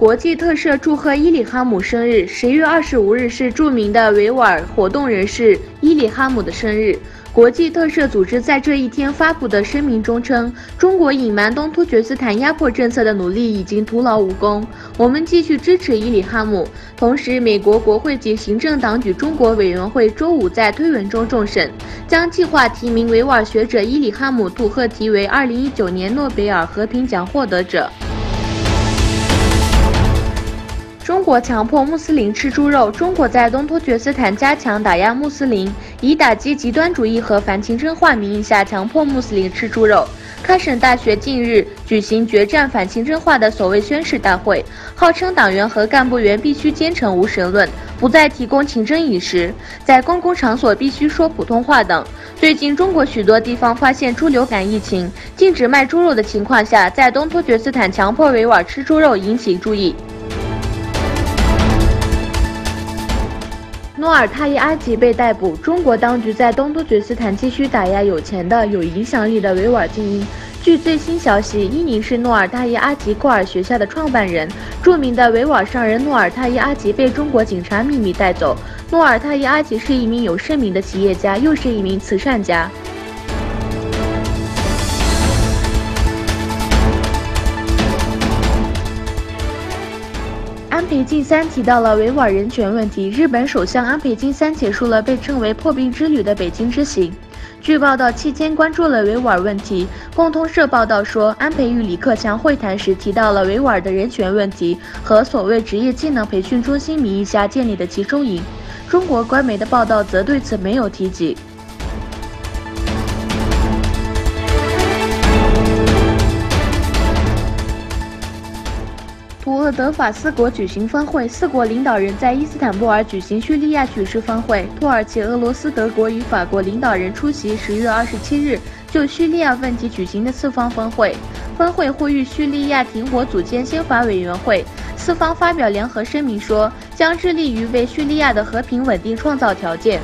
国际特赦祝贺伊里哈姆生日。10月25日是著名的维吾尔活动人士伊里哈姆的生日。国际特赦组织在这一天发布的声明中称，中国隐瞒东突厥斯坦压迫政策的努力已经徒劳无功，我们继续支持伊里哈姆。同时，美国国会及行政党举中国委员会周五在推文中重申，将计划提名维吾尔学者伊里哈姆杜赫提为2019年诺贝尔和平奖获得者。中国强迫穆斯林吃猪肉。中国在东突厥斯坦加强打压穆斯林，以打击极端主义和反清真化名义下强迫穆斯林吃猪肉。喀什大学近日举行决战反清真化的所谓宣誓大会，号称党员和干部员必须坚称无神论，不再提供清真饮食，在公共场所必须说普通话等。最近，中国许多地方发现猪流感疫情，禁止卖猪肉的情况下，在东突厥斯坦强迫维吾尔吃猪肉引起注意。努尔泰伊阿吉被逮捕。中国当局在东突厥斯坦继续打压有钱的、有影响力的维吾尔精英。据最新消息，伊宁是努尔泰伊阿吉库尔学校的创办人。著名的维吾尔商人努尔泰伊阿吉被中国警察秘密带走。努尔泰伊阿吉是一名有盛名的企业家，又是一名慈善家。安倍晋三提到了维吾尔人权问题。日本首相安倍晋三结束了被称为破冰之旅的北京之行。据报道，期间关注了维吾尔问题。共同社报道说，安倍与李克强会谈时提到了维吾尔的人权问题和所谓职业技能培训中心名义下建立的集中营。中国官媒的报道则对此没有提及。土鄂德法4国举行峰会，4国领导人在伊斯坦布尔举行叙利亚局势峰会。土耳其、俄罗斯、德国与法国领导人出席10月27日就叙利亚问题举行的4方峰会。峰会呼吁叙利亚停火，组建宪法委员会。4方发表联合声明说，将致力于为叙利亚的和平稳定创造条件。